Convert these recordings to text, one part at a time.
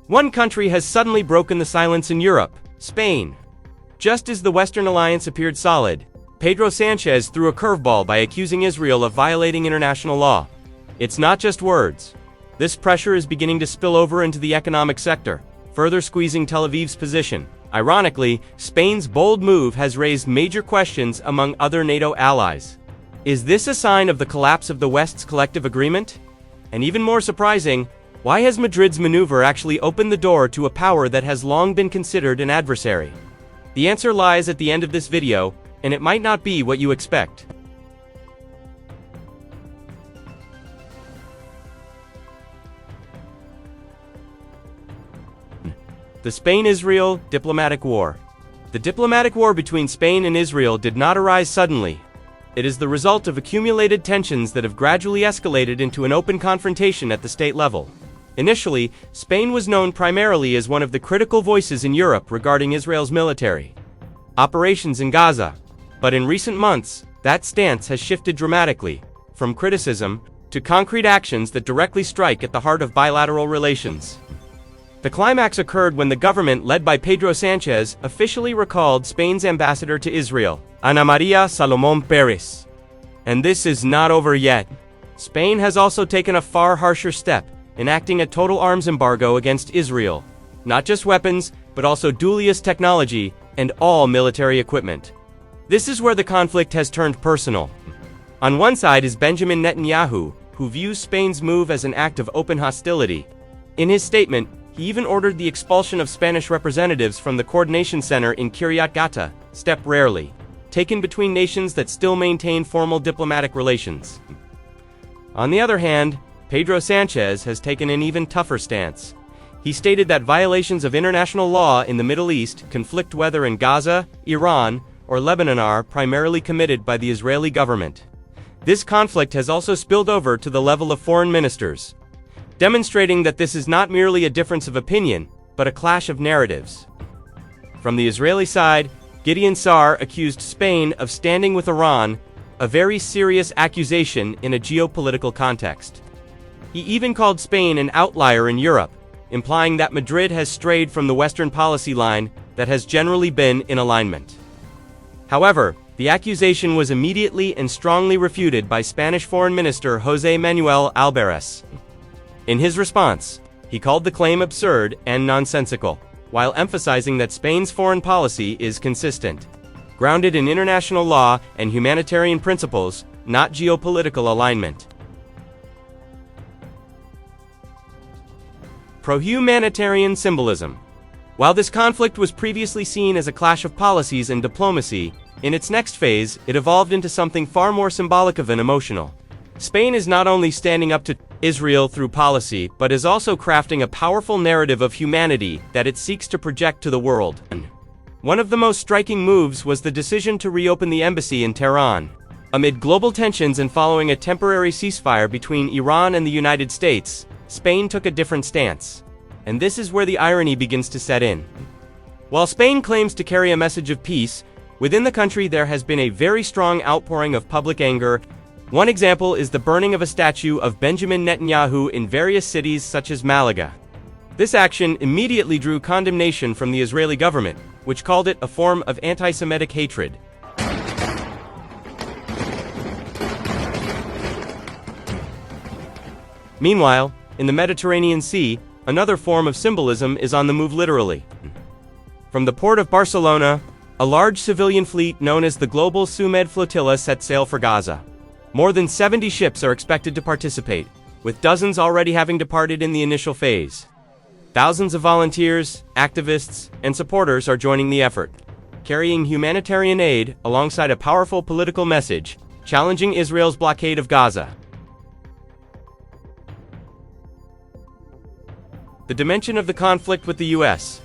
One country has suddenly broken the silence in Europe: Spain. Just as the Western alliance appeared solid, Pedro Sanchez threw a curveball by accusing Israel of violating international law. It's not just words. This pressure is beginning to spill over into the economic sector, further squeezing Tel Aviv's position. Ironically, Spain's bold move has raised major questions among other NATO allies. Is this a sign of the collapse of the West's collective agreement? And even more surprising, why has Madrid's maneuver actually opened the door to a power that has long been considered an adversary? The answer lies at the end of this video, and it might not be what you expect. The Spain-Israel diplomatic war. The diplomatic war between Spain and Israel did not arise suddenly. It is the result of accumulated tensions that have gradually escalated into an open confrontation at the state level. Initially, Spain was known primarily as one of the critical voices in Europe regarding Israel's military operations in Gaza. But in recent months, that stance has shifted dramatically, from criticism to concrete actions that directly strike at the heart of bilateral relations. The climax occurred when the government led by Pedro Sanchez officially recalled Spain's ambassador to Israel, Ana María Salomón Pérez. And this is not over yet. Spain has also taken a far harsher step, enacting a total arms embargo against Israel. Not just weapons, but also dual-use technology and all military equipment. This is where the conflict has turned personal. On one side is Benjamin Netanyahu, who views Spain's move as an act of open hostility. In his statement, he even ordered the expulsion of Spanish representatives from the coordination center in Kiryat Gata, step rarely, taken between nations that still maintain formal diplomatic relations. On the other hand, Pedro Sanchez has taken an even tougher stance. He stated that violations of international law in the Middle East conflict whether in Gaza, Iran, or Lebanon are primarily committed by the Israeli government. This conflict has also spilled over to the level of foreign ministers, demonstrating that this is not merely a difference of opinion, but a clash of narratives. From the Israeli side, Gideon Sa'ar accused Spain of standing with Iran, a very serious accusation in a geopolitical context. He even called Spain an outlier in Europe, implying that Madrid has strayed from the Western policy line that has generally been in alignment. However, the accusation was immediately and strongly refuted by Spanish Foreign Minister José Manuel Albares. In his response, he called the claim absurd and nonsensical, while emphasizing that Spain's foreign policy is consistent, grounded in international law and humanitarian principles, not geopolitical alignment. Pro-humanitarian symbolism. While this conflict was previously seen as a clash of policies and diplomacy, in its next phase, it evolved into something far more symbolic and emotional. Spain is not only standing up to Israel through policy, but is also crafting a powerful narrative of humanity that it seeks to project to the world. One of the most striking moves was the decision to reopen the embassy in Tehran. Amid global tensions and following a temporary ceasefire between Iran and the United States, Spain took a different stance. And this is where the irony begins to set in. While Spain claims to carry a message of peace, within the country there has been a very strong outpouring of public anger. One example is the burning of a statue of Benjamin Netanyahu in various cities such as Malaga. This action immediately drew condemnation from the Israeli government, which called it a form of anti-Semitic hatred. Meanwhile, in the Mediterranean Sea, another form of symbolism is on the move literally. From the port of Barcelona, a large civilian fleet known as the Global Sumed Flotilla set sail for Gaza. More than 70 ships are expected to participate, with dozens already having departed in the initial phase. Thousands of volunteers, activists, and supporters are joining the effort, carrying humanitarian aid alongside a powerful political message, challenging Israel's blockade of Gaza. The dimension of the conflict with the U.S.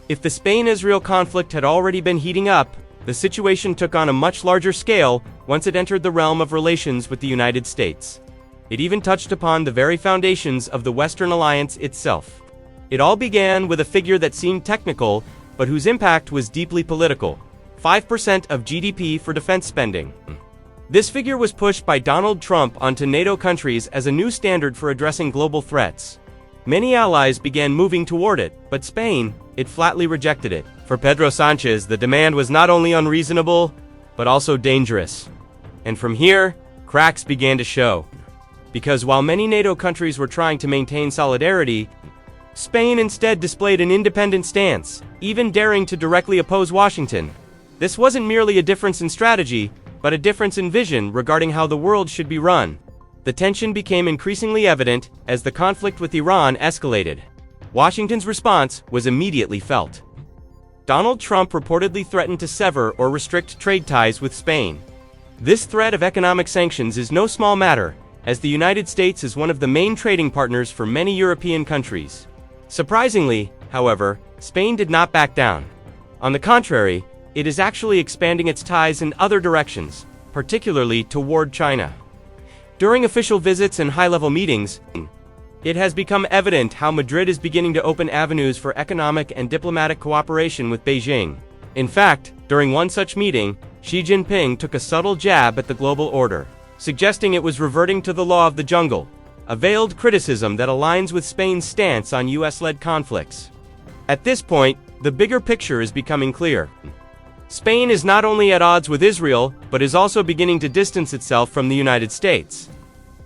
If the Spain-Israel conflict had already been heating up, the situation took on a much larger scale once it entered the realm of relations with the United States. It even touched upon the very foundations of the Western alliance itself. It all began with a figure that seemed technical, but whose impact was deeply political: 5% of GDP for defense spending. This figure was pushed by Donald Trump onto NATO countries as a new standard for addressing global threats. Many allies began moving toward it, but Spain, it flatly rejected it. For Pedro Sanchez, the demand was not only unreasonable, but also dangerous. And from here, cracks began to show. Because while many NATO countries were trying to maintain solidarity, Spain instead displayed an independent stance, even daring to directly oppose Washington. This wasn't merely a difference in strategy, but a difference in vision regarding how the world should be run. The tension became increasingly evident as the conflict with Iran escalated. Washington's response was immediately felt. Donald Trump reportedly threatened to sever or restrict trade ties with Spain. This threat of economic sanctions is no small matter, as the United States is one of the main trading partners for many European countries. Surprisingly, however, Spain did not back down. On the contrary, it is actually expanding its ties in other directions, particularly toward China. During official visits and high-level meetings, it has become evident how Madrid is beginning to open avenues for economic and diplomatic cooperation with Beijing. In fact, during one such meeting, Xi Jinping took a subtle jab at the global order, suggesting it was reverting to the law of the jungle, a veiled criticism that aligns with Spain's stance on US-led conflicts. At this point, the bigger picture is becoming clear. Spain is not only at odds with Israel, but is also beginning to distance itself from the United States.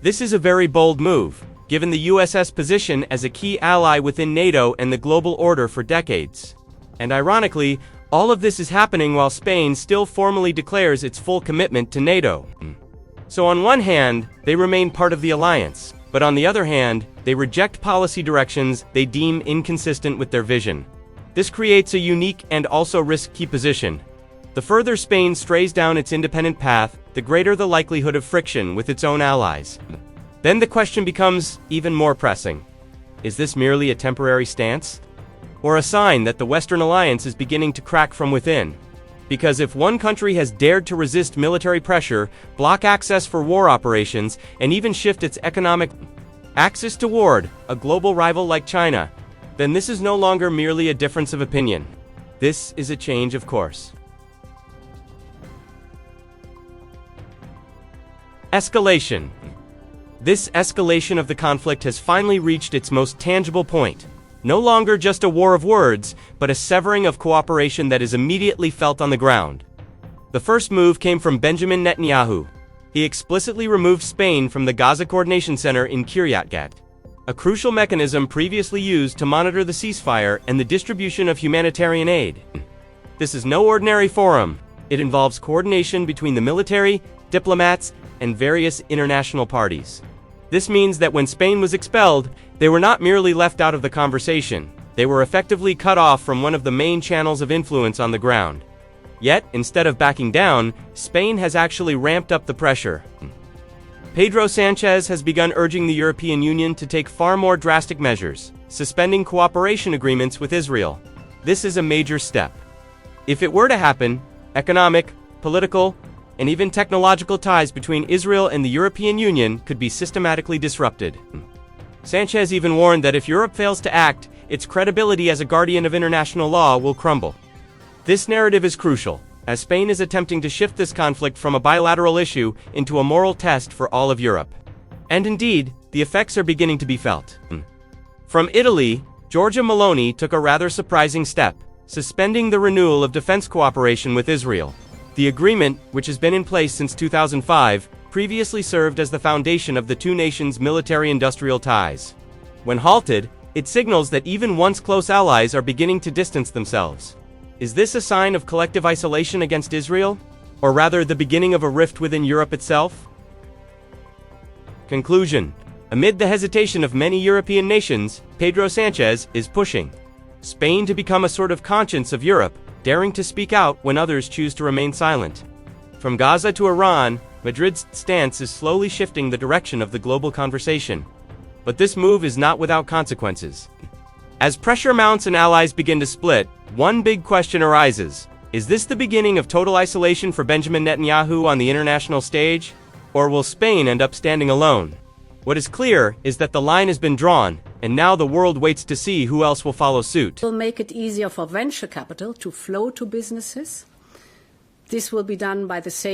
This is a very bold move, given the US's position as a key ally within NATO and the global order for decades. And ironically, all of this is happening while Spain still formally declares its full commitment to NATO. So on one hand, they remain part of the alliance, but on the other hand, they reject policy directions they deem inconsistent with their vision. This creates a unique and also risky position. The further Spain strays down its independent path, the greater the likelihood of friction with its own allies. Then the question becomes even more pressing. Is this merely a temporary stance? Or a sign that the Western alliance is beginning to crack from within? Because if one country has dared to resist military pressure, block access for war operations, and even shift its economic axis toward a global rival like China, then this is no longer merely a difference of opinion. This is a change of course. Escalation. This escalation of the conflict has finally reached its most tangible point. No longer just a war of words, but a severing of cooperation that is immediately felt on the ground. The first move came from Benjamin Netanyahu. He explicitly removed Spain from the Gaza Coordination Center in Kiryat Gat, a crucial mechanism previously used to monitor the ceasefire and the distribution of humanitarian aid. This is no ordinary forum. It involves coordination between the military, diplomats, and various international parties. This means that when Spain was expelled, they were not merely left out of the conversation, they were effectively cut off from one of the main channels of influence on the ground. Yet, instead of backing down, Spain has actually ramped up the pressure. Pedro Sanchez has begun urging the European Union to take far more drastic measures, suspending cooperation agreements with Israel. This is a major step. If it were to happen, economic, political, and even technological ties between Israel and the European Union could be systematically disrupted. Sanchez even warned that if Europe fails to act, its credibility as a guardian of international law will crumble. This narrative is crucial, as Spain is attempting to shift this conflict from a bilateral issue into a moral test for all of Europe. And indeed, the effects are beginning to be felt. From Italy, Giorgia Meloni took a rather surprising step, suspending the renewal of defense cooperation with Israel. The agreement, which has been in place since 2005, previously served as the foundation of the two nations' military-industrial ties. When halted, it signals that even once close allies are beginning to distance themselves. Is this a sign of collective isolation against Israel? Or rather, the beginning of a rift within Europe itself? Conclusion. Amid the hesitation of many European nations, Pedro Sanchez is pushing Spain to become a sort of conscience of Europe, daring to speak out when others choose to remain silent. From Gaza to Iran, Madrid's stance is slowly shifting the direction of the global conversation. But this move is not without consequences. As pressure mounts and allies begin to split, one big question arises. Is this the beginning of total isolation for Benjamin Netanyahu on the international stage? Or will Spain end up standing alone? What is clear is that the line has been drawn, and now the world waits to see who else will follow suit. Will make it easier for venture capital to flow to businesses. This will be done by the saving